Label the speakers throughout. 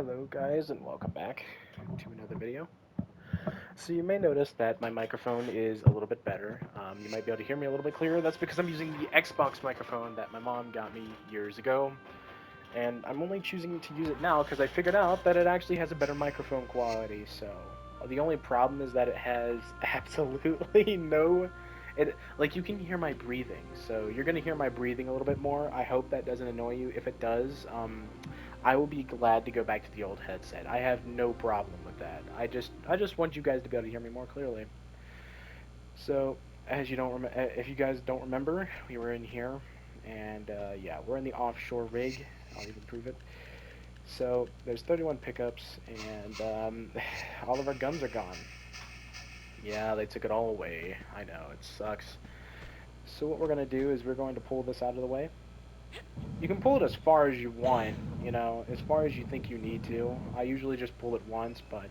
Speaker 1: Hello guys and welcome back to another video. So you may notice that my microphone is a little bit better. You might be able to hear me a little bit clearer. That's because I'm using the Xbox microphone that my mom got me years ago. And I'm only choosing to use it now because I figured out that it actually has a better microphone quality. So the only problem is that it has absolutely no... like, you can hear my breathing. So you're going to hear my breathing a little bit more. I hope that doesn't annoy you. If it does, I will be glad to go back to the old headset. I have no problem with that. I just want you guys to be able to hear me more clearly. So, as you don't if you guys don't remember, we were in here, and yeah, we're in the offshore rig. I'll even prove it. So there's 31 pickups, and all of our guns are gone. Yeah, they took it all away. I know, it sucks. So what we're gonna do is we're going to pull this out of the way. You can pull it as far as you want, as far as you think you need to. I usually just pull it once, but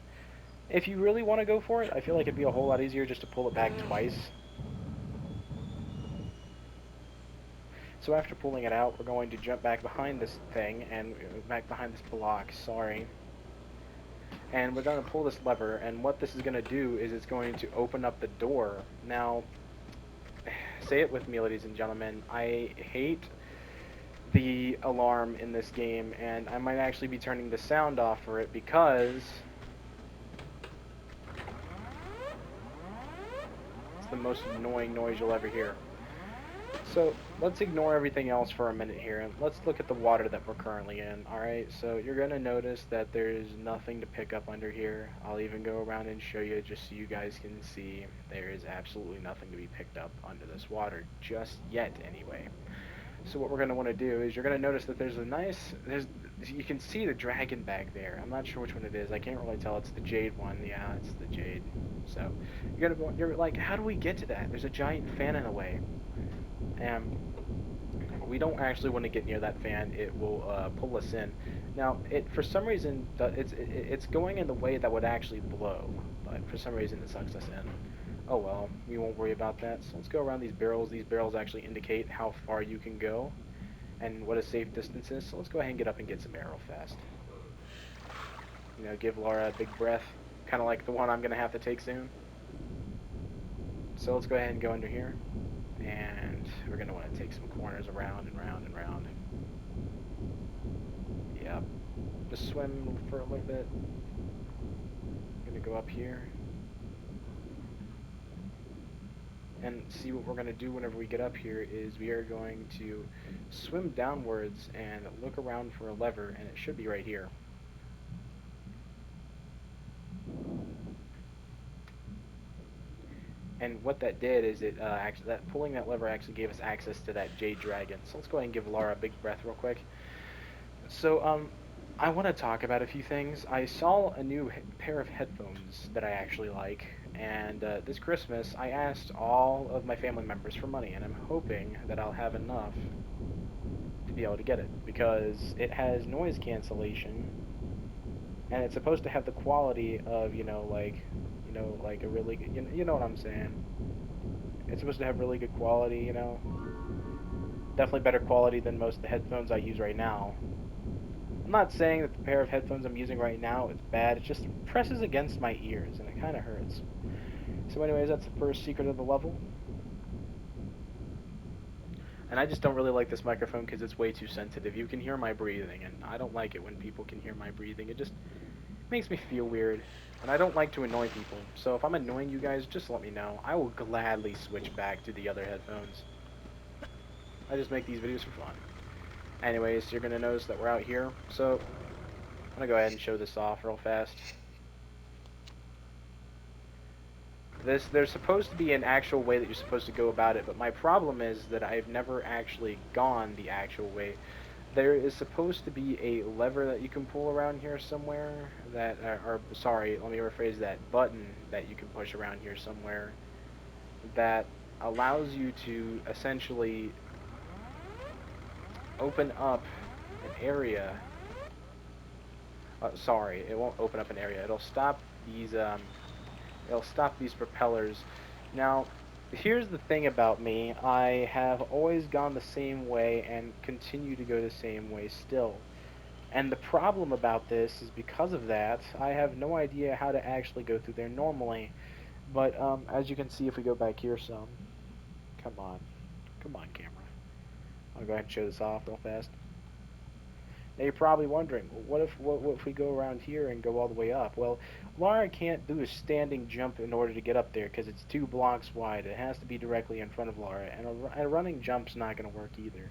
Speaker 1: if you really want to go for it, I feel like it'd be a whole lot easier just to pull it back twice. So after pulling it out, we're going to jump back behind this thing, and back behind this block, sorry. And we're going to pull this lever, and what this is going to do is it's going to open up the door. Now, say it with me, ladies and gentlemen, I hate the alarm in this game, and I might actually be turning the sound off for it because it's the most annoying noise you'll ever hear. So let's ignore everything else for a minute here, and let's look at the water that we're currently in. Alright, so you're going to notice that there's nothing to pick up under here. I'll even go around and show you just so you guys can see there is absolutely nothing to be picked up under this water, just yet anyway. So what we're going to want to do is you're going to notice that there's a nice, you can see the dragon back there. I'm not sure which one it is. I can't really tell. It's the jade one. Yeah, it's the jade. So you're like, how do we get to that? There's a giant fan in the way. And we don't actually want to get near that fan. It will pull us in. Now, for some reason it's going in the way that would actually blow, but for some reason it sucks us in. Oh well, we won't worry about that. So let's go around these barrels. These barrels actually indicate how far you can go and what a safe distance is. So let's go ahead and get up and get some arrow fast. Give Laura a big breath, kind of like the one I'm gonna have to take soon. So let's go ahead and go under here, and we're gonna want to take some corners around and round and round. Yep. Just swim for a little bit. Gonna go up here and see what we're gonna do whenever we get up here is we are going to swim downwards and look around for a lever, and it should be right here. And what that did is pulling that lever actually gave us access to that jade dragon. So let's go ahead and give Laura a big breath real quick. So I want to talk about a few things. I saw a new pair of headphones that I actually like, and this Christmas I asked all of my family members for money, and I'm hoping that I'll have enough to be able to get it, because it has noise cancellation, and it's supposed to have the quality of, like a really good, you know what I'm saying. It's supposed to have really good quality. Definitely better quality than most of the headphones I use right now. I'm not saying that the pair of headphones I'm using right now is bad, it just presses against my ears, and it kind of hurts. So anyways, that's the first secret of the level. And I just don't really like this microphone because it's way too sensitive. You can hear my breathing, and I don't like it when people can hear my breathing. It just makes me feel weird, and I don't like to annoy people. So if I'm annoying you guys, just let me know. I will gladly switch back to the other headphones. I just make these videos for fun. Anyways, you're going to notice that we're out here. So I'm going to go ahead and show this off real fast. There's supposed to be an actual way that you're supposed to go about it, but my problem is that I've never actually gone the actual way. There is supposed to be a lever that you can pull around here somewhere sorry, let me rephrase that, button that you can push around here somewhere that allows you to essentially open up an area. Sorry, it won't open up an area. It'll stop these propellers. Now, here's the thing about me. I have always gone the same way and continue to go the same way still. And the problem about this is because of that, I have no idea how to actually go through there normally. But as you can see, if we go back here some, come on, come on, camera. I'll go ahead and show this off real fast. Now you're probably wondering, what if we go around here and go all the way up? Well, Lara can't do a standing jump in order to get up there because it's 2 blocks wide. It has to be directly in front of Lara, and a running jump's not going to work either.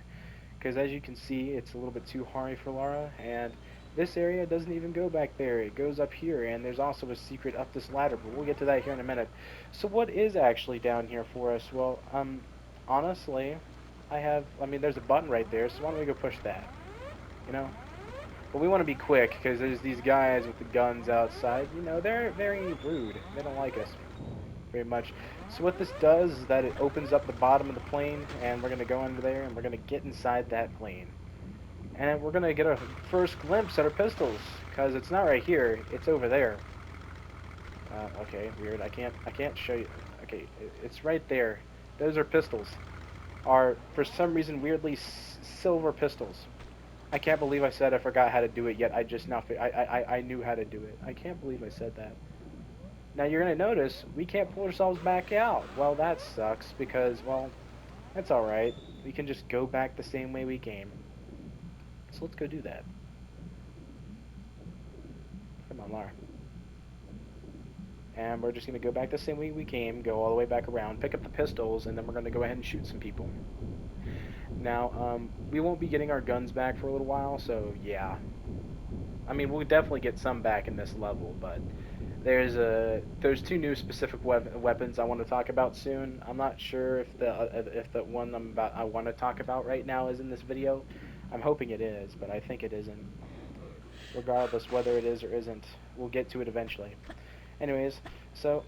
Speaker 1: Because as you can see, it's a little bit too hairy for Lara, and this area doesn't even go back there. It goes up here, and there's also a secret up this ladder, but we'll get to that here in a minute. So what is actually down here for us? Well, honestly, I mean, there's a button right there, so why don't we go push that? You know? But we want to be quick, because there's these guys with the guns outside. You know, they're very rude. They don't like us very much. So what this does is that it opens up the bottom of the plane, and we're going to go under there, and we're going to get inside that plane. And we're going to get a first glimpse at our pistols, because it's not right here, it's over there. Okay, weird. I can't show you. Okay, it's right there. Those are pistols. Are, for some reason, weirdly silver pistols. I can't believe I said I forgot how to do it, yet I just now, I knew how to do it. I can't believe I said that. Now you're going to notice we can't pull ourselves back out. Well, that sucks because, well, that's alright. We can just go back the same way we came. So let's go do that. Come on, Lara. And we're just going to go back the same way we came, go all the way back around, pick up the pistols, and then we're going to go ahead and shoot some people. Now, we won't be getting our guns back for a little while, so yeah. I mean, we'll definitely get some back in this level, but there's 2 new specific weapons I want to talk about soon. I'm not sure if the one I want to talk about right now is in this video. I'm hoping it is, but I think it isn't. Regardless whether it is or isn't, we'll get to it eventually. Anyways, so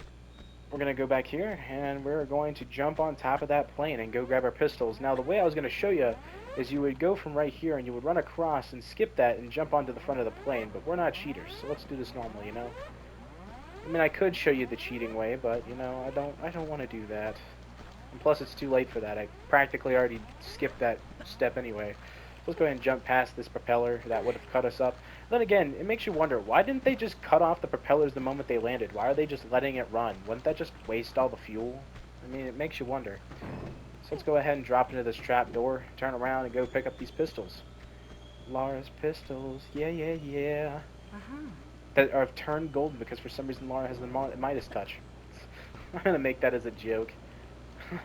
Speaker 1: we're going to go back here, and we're going to jump on top of that plane and go grab our pistols. Now, the way I was going to show you is you would go from right here, and you would run across and skip that and jump onto the front of the plane, but we're not cheaters, so let's do this normally, you know? I mean, I could show you the cheating way, but, you know, I don't want to do that. And plus, it's too late for that. I practically already skipped that step anyway. Let's go ahead and jump past this propeller that would have cut us up. Then again, it makes you wonder, why didn't they just cut off the propellers the moment they landed? Why are they just letting it run? Wouldn't that just waste all the fuel? I mean, it makes you wonder. So let's go ahead and drop into this trap door, turn around, and go pick up these pistols. Lara's pistols, yeah, yeah, yeah. That are turned golden because for some reason Lara has the Midas touch. I'm going to make that as a joke.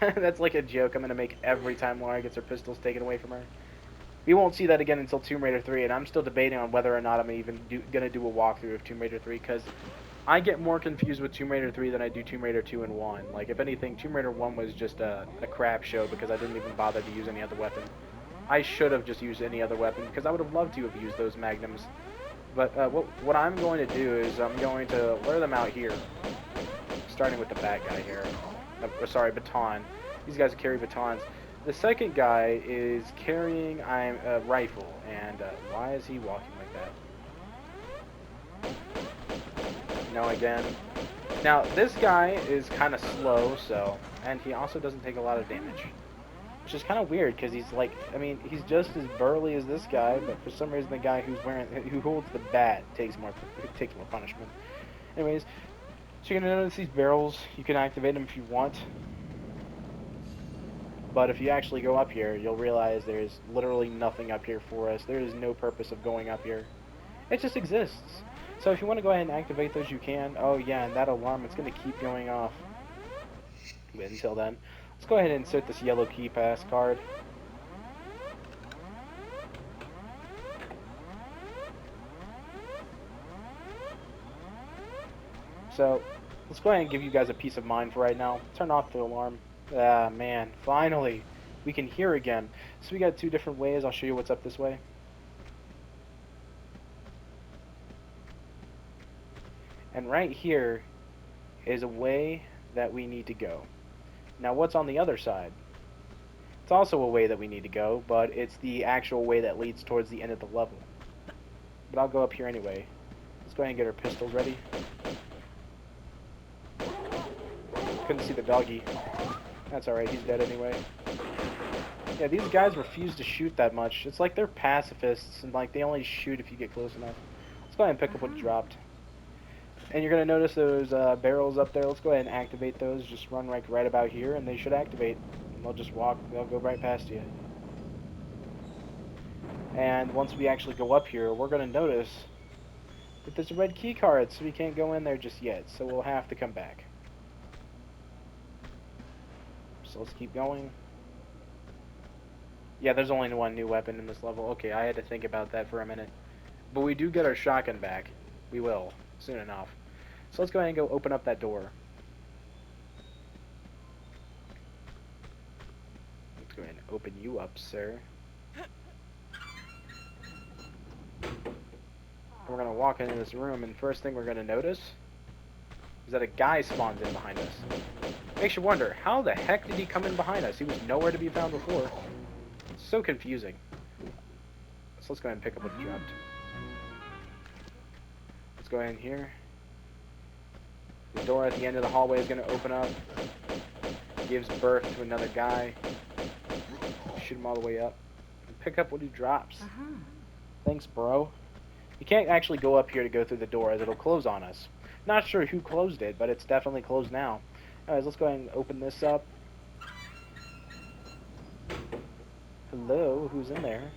Speaker 1: That's like a joke I'm going to make every time Lara gets her pistols taken away from her. We won't see that again until Tomb Raider 3, and I'm still debating on whether or not I'm even going to do a walkthrough of Tomb Raider 3, because I get more confused with Tomb Raider 3 than I do Tomb Raider 2 and 1. Like, if anything, Tomb Raider 1 was just a crap show because I didn't even bother to use any other weapon. I should have just used any other weapon, because I would have loved to have used those magnums. But what I'm going to do is I'm going to lure them out here, starting with the bad guy here. Sorry, baton. These guys carry batons. The second guy is carrying a rifle, and why is he walking like that? No, again. Now, this guy is kind of slow, and he also doesn't take a lot of damage. Which is kind of weird, because he's like, I mean, he's just as burly as this guy, but for some reason the guy who holds the bat takes more punishment. Anyways, so you're going to notice these barrels. You can activate them if you want. But if you actually go up here, you'll realize there's literally nothing up here for us. There is no purpose of going up here. It just exists. So if you want to go ahead and activate those, you can. Oh yeah, and that alarm, it's going to keep going off. But until then, let's go ahead and insert this yellow key pass card. So let's go ahead and give you guys a peace of mind for right now. Turn off the alarm. Ah, man, finally, we can hear again. So we got 2 different ways. I'll show you what's up this way. And right here is a way that we need to go. Now, what's on the other side? It's also a way that we need to go, but it's the actual way that leads towards the end of the level. But I'll go up here anyway. Let's go ahead and get our pistols ready. Couldn't see the doggy. That's alright, he's dead anyway. Yeah, these guys refuse to shoot that much. It's like they're pacifists, and like they only shoot if you get close enough. Let's go ahead and pick up what you dropped. And you're gonna notice those barrels up there. Let's go ahead and activate those. Just run right about here, and they should activate. And they'll just walk. They'll go right past you. And once we actually go up here, we're gonna notice that there's a red key card, so we can't go in there just yet. So we'll have to come back. So let's keep going. Yeah, there's only one new weapon in this level. Okay, I had to think about that for a minute. But we do get our shotgun back. We will, soon enough. So let's go ahead and go open up that door. Let's go ahead and open you up, sir. We're going to walk into this room, and first thing we're going to notice is that a guy spawns in behind us. Makes you wonder, how the heck did he come in behind us? He was nowhere to be found before. It's so confusing. So let's go ahead and pick up what he dropped. Let's go ahead in here. The door at the end of the hallway is going to open up. Gives birth to another guy. Shoot him all the way up. And pick up what he drops. Thanks, bro. You can't actually go up here to go through the door as it'll close on us. Not sure who closed it, but it's definitely closed now. Anyways, let's go ahead and open this up. Hello, who's in there?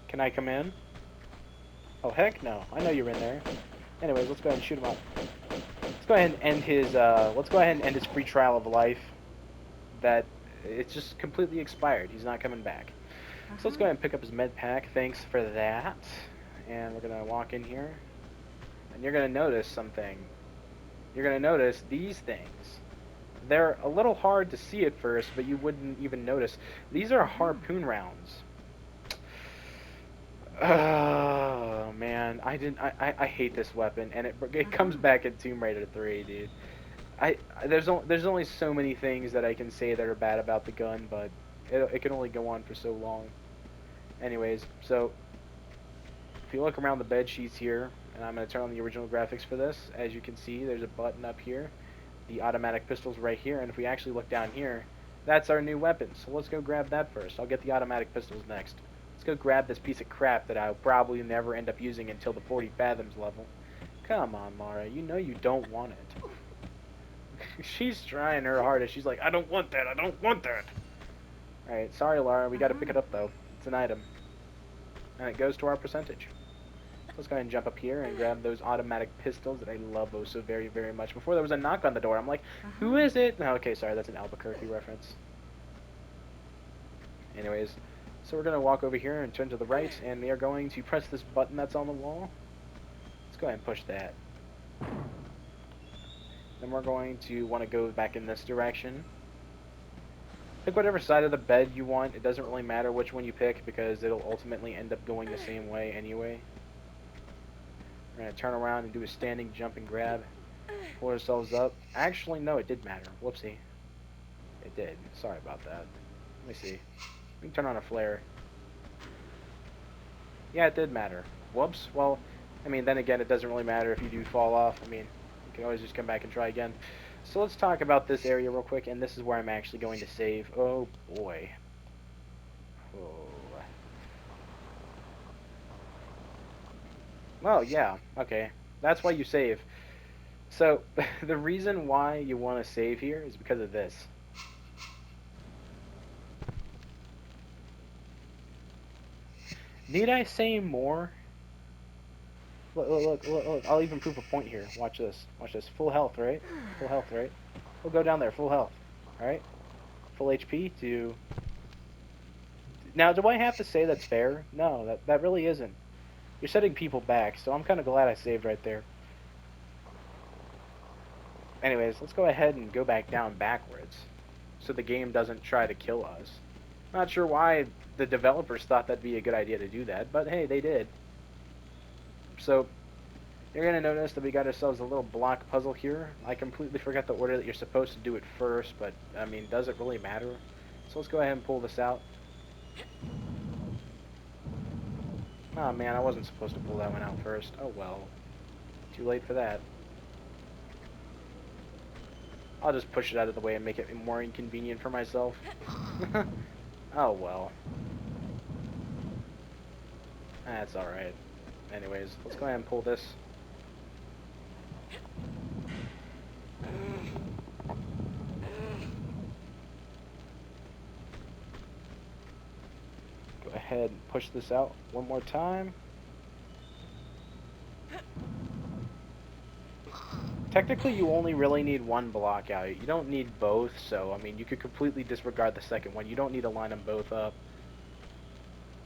Speaker 1: Can I come in? Oh, heck no. I know you're in there. Anyways, let's go ahead and shoot him up. Let's go ahead and end his free trial of life. That it's just completely expired. He's not coming back. So let's go ahead and pick up his med pack. Thanks for that. And we're gonna walk in here. And you're gonna notice something. You're gonna notice these things. They're a little hard to see at first, but you wouldn't even notice. These are harpoon rounds. Oh man, I hate this weapon, and it comes back at Tomb Raider 3, dude. There's only so many things that I can say that are bad about the gun, but it can only go on for so long. Anyways, so if you look around the bed sheets here, and I'm going to turn on the original graphics for this, as you can see, there's a button up here. The automatic pistol's right here, and if we actually look down here, that's our new weapon. So let's go grab that first. I'll get the automatic pistols next. Let's go grab this piece of crap that I'll probably never end up using until the 40 fathoms level. Come on, Mara, you know you don't want it. She's trying her hardest. She's like, I don't want that, I don't want that. Alright, sorry, Lara, we gotta pick it up, though. It's an item. And it goes to our percentage. Let's go ahead and jump up here and grab those automatic pistols that I love oh so very, very much. Before there was a knock on the door, I'm like, who is it? No, okay, sorry, that's an Albuquerque reference. Anyways, so we're going to walk over here and turn to the right, and we are going to press this button that's on the wall. Let's go ahead and push that. Then we're going to want to go back in this direction. Pick whatever side of the bed you want. It doesn't really matter which one you pick, because it'll ultimately end up going the same way anyway. We're going to turn around and do a standing jump and grab. Pull ourselves up. Actually, no, it did matter. Whoopsie. It did. Sorry about that. Let me see. We can turn on a flare. Yeah, it did matter. Whoops. Well, I mean, then again, it doesn't really matter if you do fall off. I mean, you can always just come back and try again. So let's talk about this area real quick, and this is where I'm actually going to save. Oh, boy. Oh. Well, yeah, okay. That's why you save. So, the reason why you want to save here is because of this. Need I say more? Look. I'll even prove a point here. Watch this. Watch this. Full health, right? Full health, right? We'll go down there. Full health. Alright? Full HP to... Now, do I have to say that's fair? No, that really isn't. You're setting people back, so I'm kind of glad I saved right there. Anyways, let's go ahead and go back down backwards, so the game doesn't try to kill us. Not sure why the developers thought that'd be a good idea to do that, but hey, they did. So, you're going to notice that we got ourselves a little block puzzle here. I completely forgot the order that you're supposed to do it first, but, I mean, does it really matter? So let's go ahead and pull this out. Oh man, I wasn't supposed to pull that one out first. Oh well. Too late for that. I'll just push it out of the way and make it more inconvenient for myself. Oh well. That's alright. Anyways, let's go ahead and pull this. Go ahead and push this out one more time. Technically, you only really need one block out. You don't need both, so, I mean, you could completely disregard the second one. You don't need to line them both up.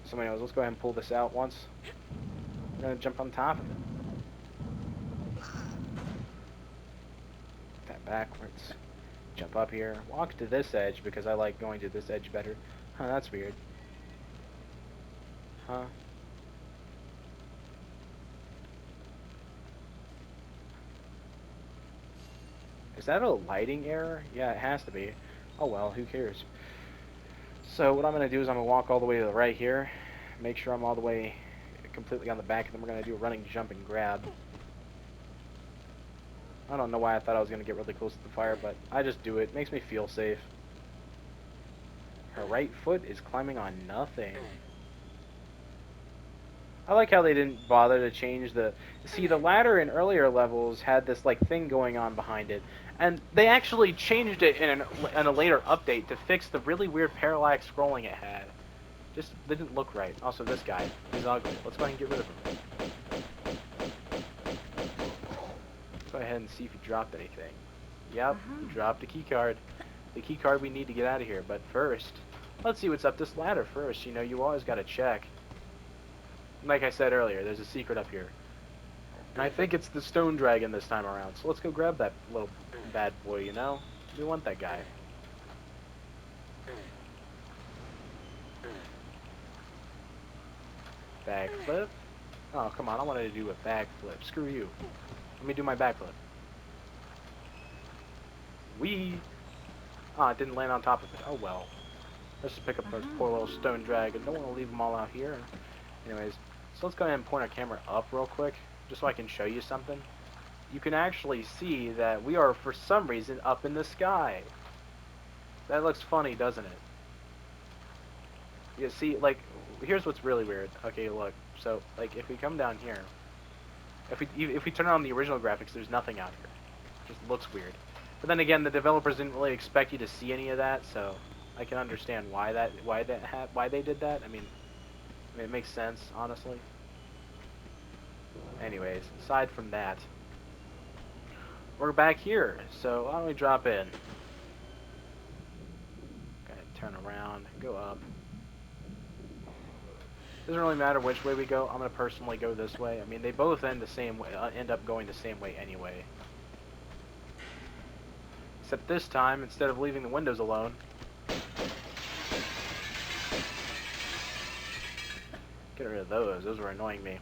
Speaker 1: So anyways, let's go ahead and pull this out once. I'm going to jump on top of it. That backwards. Jump up here. Walk to this edge because I like going to this edge better. Huh, that's weird. Huh? Is that a lighting error? Yeah, it has to be. Oh well, who cares? So what I'm going to do is I'm going to walk all the way to the right here. Make sure I'm all the way completely on the back, and then we're going to do a running jump and grab. I don't know why I thought I was going to get really close to the fire, but I just do it. Makes me feel safe. Her right foot is climbing on nothing. I like how they didn't bother to change the... See, the ladder in earlier levels had this, like, thing going on behind it. And they actually changed it in a later update to fix the really weird parallax scrolling it had. Just didn't look right. Also, this guy. He's ugly. Let's go ahead and get rid of him. Let's go ahead and see if he dropped anything. Yep, he dropped the key card. The key card we need to get out of here. But first, let's see what's up this ladder first. You know, you always gotta check. Like I said earlier, there's a secret up here. And I think it's the stone dragon this time around. So let's go grab that little bad boy, you know? We want that guy. Backflip? Oh, come on. I wanted to do a backflip. Screw you. Let me do my backflip. Whee! Ah, it didn't land on top of it. Oh, well. Let's just pick up those poor little stone dragon. Don't want to leave them all out here. Anyways, so let's go ahead and point our camera up real quick, just so I can show you something. You can actually see that we are, for some reason, up in the sky. That looks funny, doesn't it? You see, like, here's what's really weird. Okay, look. So, like, if we come down here, if we turn on the original graphics, there's nothing out here. It just looks weird. But then again, the developers didn't really expect you to see any of that, so I can understand why they did that. I mean, it makes sense, honestly. Anyways, aside from that, we're back here. So why don't we drop in? Okay, turn around, go up. Doesn't really matter which way we go. I'm gonna personally go this way. I mean, they both end the same way, end up going the same way anyway. Except this time, instead of leaving the windows alone, get rid of those. Those were annoying me.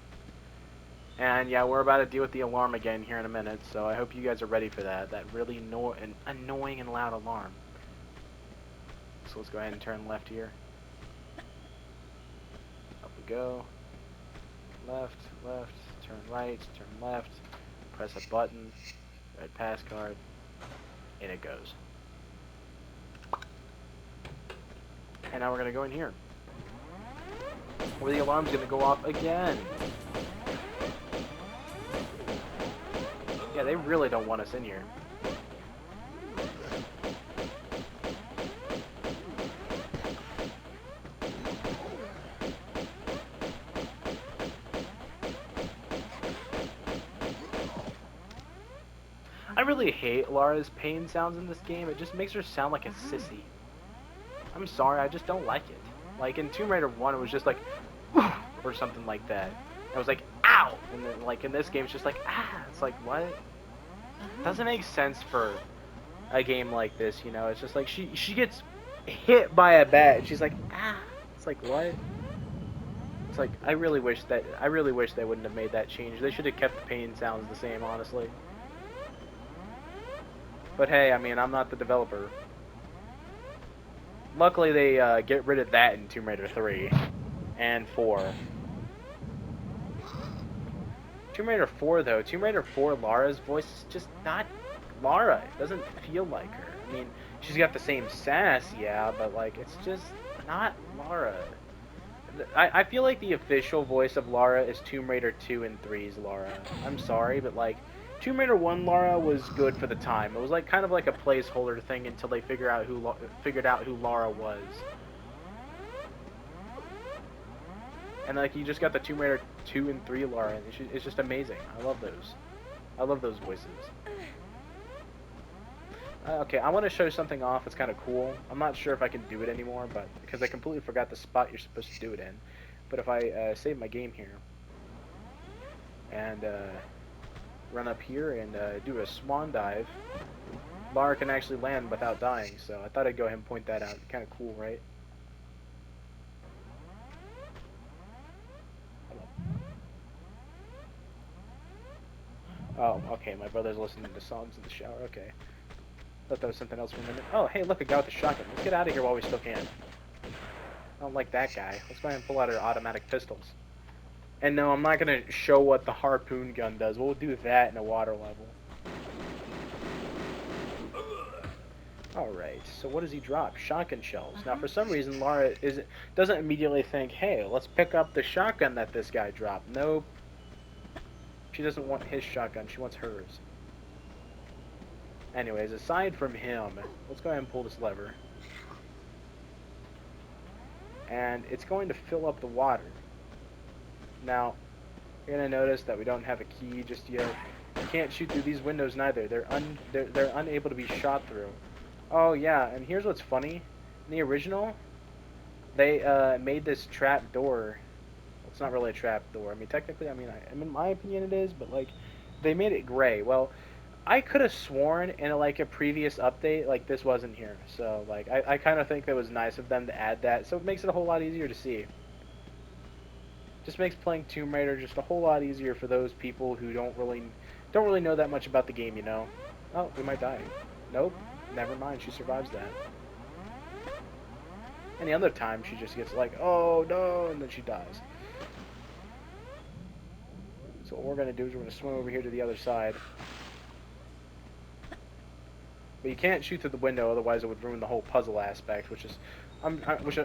Speaker 1: And yeah, we're about to deal with the alarm again here in a minute, so I hope you guys are ready for that. That really annoying and loud alarm. So let's go ahead and turn left here. Up we go. Left, left, turn right, turn left. Press a button. Red pass card. And it goes. And now we're going to go in here, where the alarm's going to go off again. Yeah, they really don't want us in here. I really hate Lara's pain sounds in this game. It just makes her sound like a sissy. I'm sorry, I just don't like it. Like in Tomb Raider 1, it was just like, or something like that. It was like, ow! And then, like, in this game, it's just like, ah! It's like, what? Doesn't make sense for a game like this, you know? It's just like, she gets hit by a bat, and she's like, ah! It's like, what? It's like, I really wish they wouldn't have made that change. They should have kept the pain sounds the same, honestly. But hey, I mean, I'm not the developer. Luckily, they get rid of that in Tomb Raider 3 and 4. Tomb Raider 4, though, Tomb Raider 4, Lara's voice is just not Lara. It doesn't feel like her. I mean, she's got the same sass, yeah, but, like, it's just... Not Lara. I feel like the official voice of Lara is Tomb Raider 2 and 3's Lara. I'm sorry, but like Tomb Raider 1 Lara was good for the time. It was like kind of like a placeholder thing until they figured out who Lara was. And like you just got the Tomb Raider 2 and 3 Lara, and it's just amazing. I love those. I love those voices. Okay, I want to show something off. It's kind of cool. I'm not sure if I can do it anymore, but because I completely forgot the spot you're supposed to do it in. But if I save my game here and run up here and do a swan dive, Lara can actually land without dying. So I thought I'd go ahead and point that out. Kind of cool, right? Oh, okay. My brother's listening to songs in the shower. Okay. Thought that was something else for a minute. Oh, hey, look, a guy with a shotgun. Let's get out of here while we still can. I don't like that guy. Let's go ahead and pull out our automatic pistols. And no, I'm not going to show what the harpoon gun does. We'll do that in a water level. Alright, so what does he drop? Shotgun shells. Now, for some reason, Lara doesn't immediately think, hey, let's pick up the shotgun that this guy dropped. Nope. She doesn't want his shotgun. She wants hers. Anyways, aside from him, let's go ahead and pull this lever. And it's going to fill up the water. Now, you're going to notice that we don't have a key just yet. You can't shoot through these windows neither. They're unable to be shot through. Oh yeah, and here's what's funny. In the original, they made this trap door. Well, it's not really a trap door. I mean, technically, in my opinion, it is, but like, they made it gray. Well, I could have sworn in like a previous update, like this wasn't here. So like, I kind of think that was nice of them to add that. So it makes it a whole lot easier to see. Just makes playing Tomb Raider just a whole lot easier for those people who don't really know that much about the game, you know. Oh, we might die. Nope. Never mind, she survives that. Any other time, she just gets like, oh no, and then she dies. So what we're going to do is we're going to swim over here to the other side. But you can't shoot through the window, otherwise it would ruin the whole puzzle aspect, which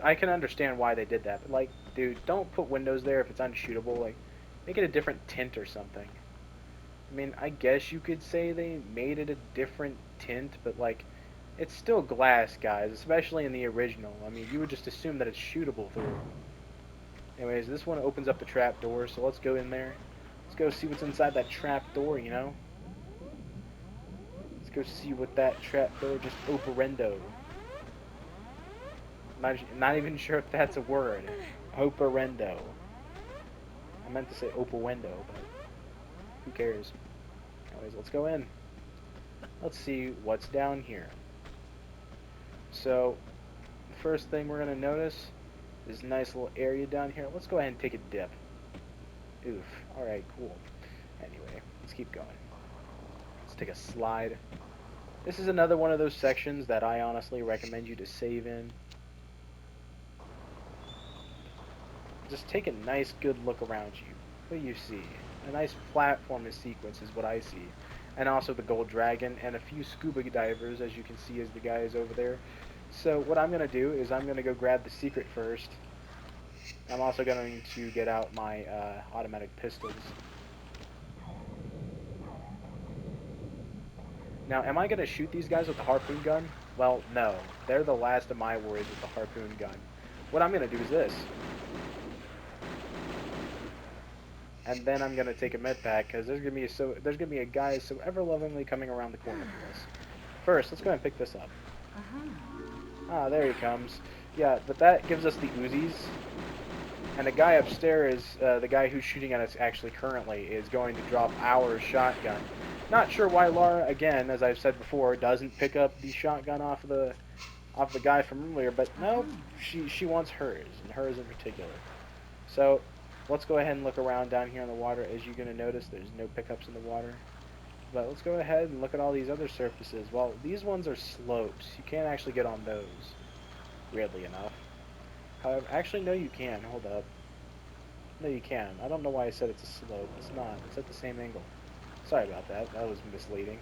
Speaker 1: I can understand why they did that. But like, dude, don't put windows there if it's unshootable. Like, make it a different tint or something. I mean, I guess you could say they made it a different tint, but like, it's still glass, guys, especially in the original. I mean, you would just assume that it's shootable through. Anyways, this one opens up the trap door, so let's go in there. Let's go see what's inside that trap door, you know? Let's go see what that trap door just operendo. Not even sure if that's a word. Operendo. I meant to say operendo, but who cares? Anyways, let's go in. Let's see what's down here. So, the first thing we're going to notice is a nice little area down here. Let's go ahead and take a dip. Oof. Alright, cool. Anyway, let's keep going. Let's take a slide. This is another one of those sections that I honestly recommend you to save in. Just take a nice good look around you. What do you see? A nice platforming sequence is what I see. And also the gold dragon and a few scuba divers, as you can see as the guy is over there. So what I'm going to do is I'm going to go grab the secret first. I'm also going to get out my automatic pistols. Now, am I going to shoot these guys with the harpoon gun? Well, no. They're the last of my worries with the harpoon gun. What I'm going to do is this. And then I'm gonna take a med pack because there's gonna be a guy so ever lovingly coming around the corner for us. First, let's go ahead and pick this up. Ah, there he comes. Yeah, but that gives us the Uzis. And the guy upstairs, the guy who's shooting at us actually currently, is going to drop our shotgun. Not sure why Lara, again, as I've said before, doesn't pick up the shotgun off the guy from earlier, but no, she wants hers, and hers in particular. So, let's go ahead and look around down here in the water. As you're going to notice, there's no pickups in the water. But let's go ahead and look at all these other surfaces. Well, these ones are slopes. You can't actually get on those, weirdly enough. However, actually, no, you can. Hold up. No, you can. I don't know why I said it's a slope. It's not. It's at the same angle. Sorry about that. That was misleading.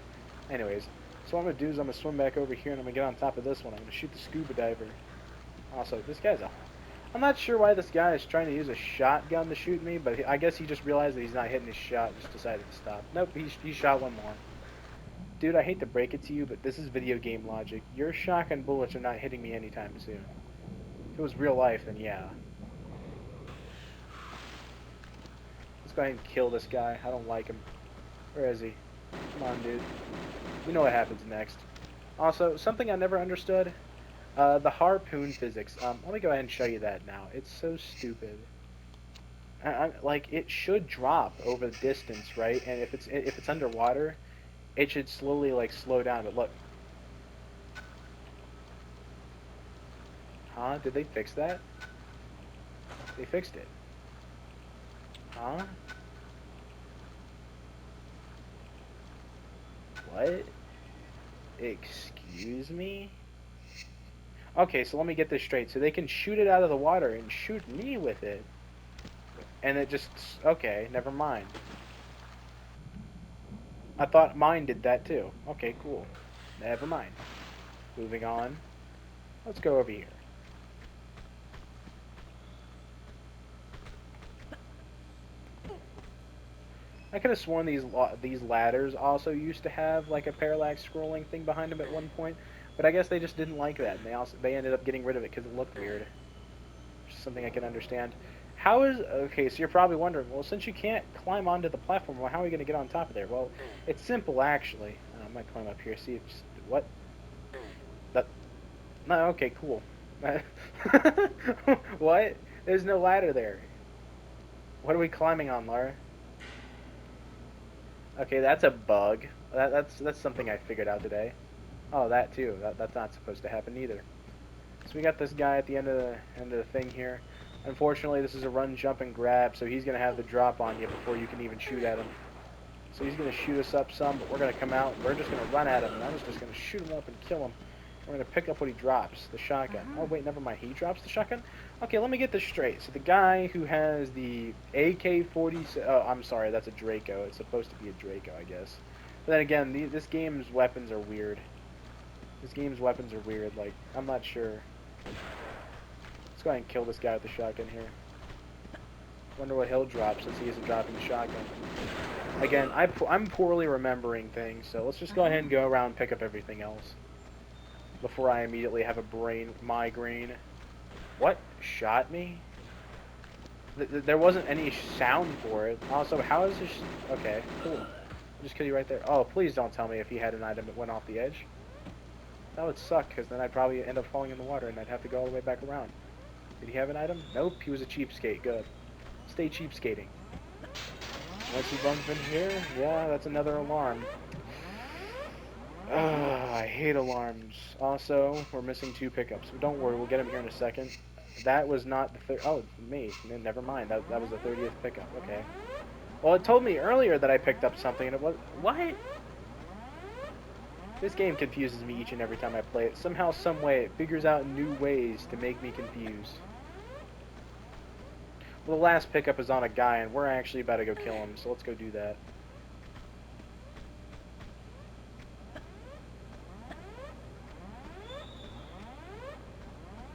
Speaker 1: Anyways, so what I'm going to do is I'm going to swim back over here and I'm going to get on top of this one. I'm going to shoot the scuba diver. Also, this guy's a... I'm not sure why this guy is trying to use a shotgun to shoot me, but I guess he just realized that he's not hitting his shot and just decided to stop. Nope, he shot one more. Dude, I hate to break it to you, but this is video game logic. Your shotgun bullets are not hitting me anytime soon. If it was real life, then yeah. Let's go ahead and kill this guy. I don't like him. Where is he? Come on, dude. You know what happens next. Also, something I never understood. The harpoon physics. Let me go ahead and show you that now. It's so stupid. Like, it should drop over the distance, right? And if it's underwater, it should slowly, like, slow down. But look. Huh? Did they fix that? They fixed it. Huh? What? Excuse me? Okay, so let me get this straight. So they can shoot it out of the water and shoot me with it. And it just... Okay, never mind. I thought mine did that too. Okay, cool. Never mind. Moving on. Let's go over here. I could have sworn these ladders also used to have like a parallax scrolling thing behind them at one point, but I guess they just didn't like that, and they ended up getting rid of it because it looked weird. Which is something I can understand. How is okay? So you're probably wondering, well, since you can't climb onto the platform, well, how are we going to get on top of there? Well, it's simple actually. I might climb up here. See if what that. No, okay, cool. What? There's no ladder there. What are we climbing on, Laura? Okay, that's a bug. That's something I figured out today. Oh, that too. That's not supposed to happen either. So we got this guy at the end of the thing here. Unfortunately, this is a run, jump, and grab, so he's gonna have the drop on you before you can even shoot at him. So he's gonna shoot us up some, but we're gonna come out. We're just gonna run at him, and I'm just gonna shoot him up and kill him. We're gonna pick up what he drops, the shotgun. Oh wait, never mind. He drops the shotgun. Okay, let me get this straight. So the guy who has the AK-40, oh, I'm sorry, that's a Draco. It's supposed to be a Draco, I guess. But then again, this game's weapons are weird. This game's weapons are weird. Like, I'm not sure. Let's go ahead and kill this guy with the shotgun here. Wonder what he'll drop since he isn't dropping the shotgun. Again, I'm poorly remembering things, so let's just go ahead and go around and pick up everything else before I immediately have a brain migraine. What? Shot me? There wasn't any sound for it. Also, how is this... Okay, cool. Just kill you right there. Oh, please don't tell me if he had an item that went off the edge. That would suck, because then I'd probably end up falling in the water, and I'd have to go all the way back around. Did he have an item? Nope, he was a cheapskate. Good. Stay cheapskating. Once you bump in here, yeah, that's another alarm. I hate alarms. Also, we're missing 2 pickups. But don't worry, we'll get them here in a second. That was not the third. Oh, me. Never mind. That was the 30th pickup. Okay. Well, it told me earlier that I picked up something, and it was... What? This game confuses me each and every time I play it. Somehow, some way, it figures out new ways to make me confused. Well, the last pickup is on a guy, and we're actually about to go kill him, so let's go do that.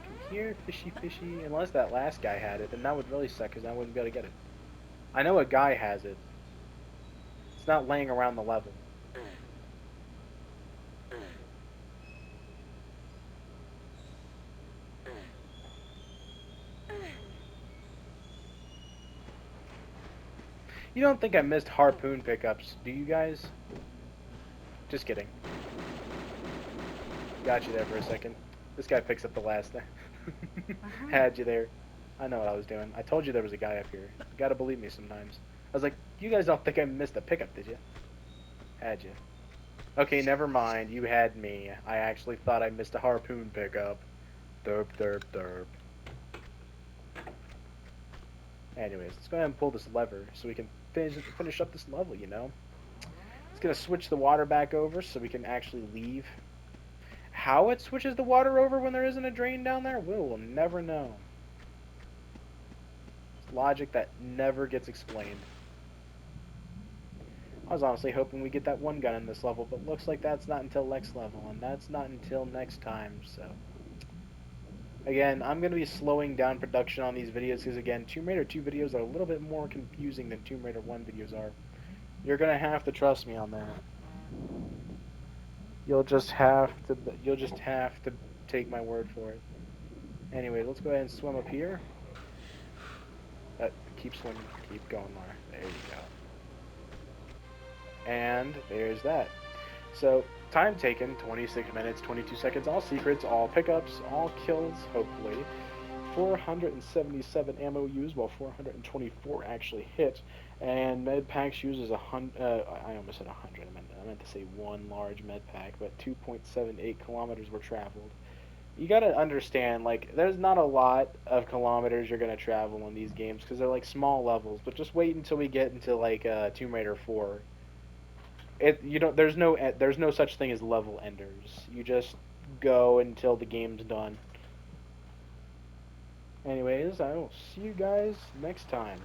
Speaker 1: Come here, fishy, fishy. Unless that last guy had it, then that would really suck, because I wouldn't be able to get it. I know a guy has it. It's not laying around the level. You don't think I missed harpoon pickups, do you guys? Just kidding. Got you there for a second. This guy picks up the last thing. Had you there. I know what I was doing. I told you there was a guy up here. You gotta believe me sometimes. I was like, you guys don't think I missed a pickup, did you? Had you? Okay, never mind. You had me. I actually thought I missed a harpoon pickup. Derp, derp, derp. Anyways, let's go ahead and pull this lever so we can finish up this level, you know? It's gonna switch the water back over so we can actually leave. How it switches the water over when there isn't a drain down there, we will never know. It's logic that never gets explained. I was honestly hoping we get that one gun in this level, but looks like that's not until next level, and that's not until next time, so... Again, I'm going to be slowing down production on these videos because, again, Tomb Raider 2 videos are a little bit more confusing than Tomb Raider 1 videos are. You're going to have to trust me on that. You'll just have to take my word for it. Anyway, let's go ahead and swim up here. Keep swimming. Keep going, Laura. There you go. And there's that. So, time taken, 26 minutes, 22 seconds, all secrets, all pickups, all kills, hopefully. 477 ammo used, while 424 actually hit. And med packs used is I almost said 100. I meant to say one large med pack, but 2.78 kilometers were traveled. You gotta understand, like, there's not a lot of kilometers you're gonna travel in these games because they're like small levels. But just wait until we get into like Tomb Raider 4. There's no such thing as level enders. You just go until the game's done. Anyways, I will see you guys next time.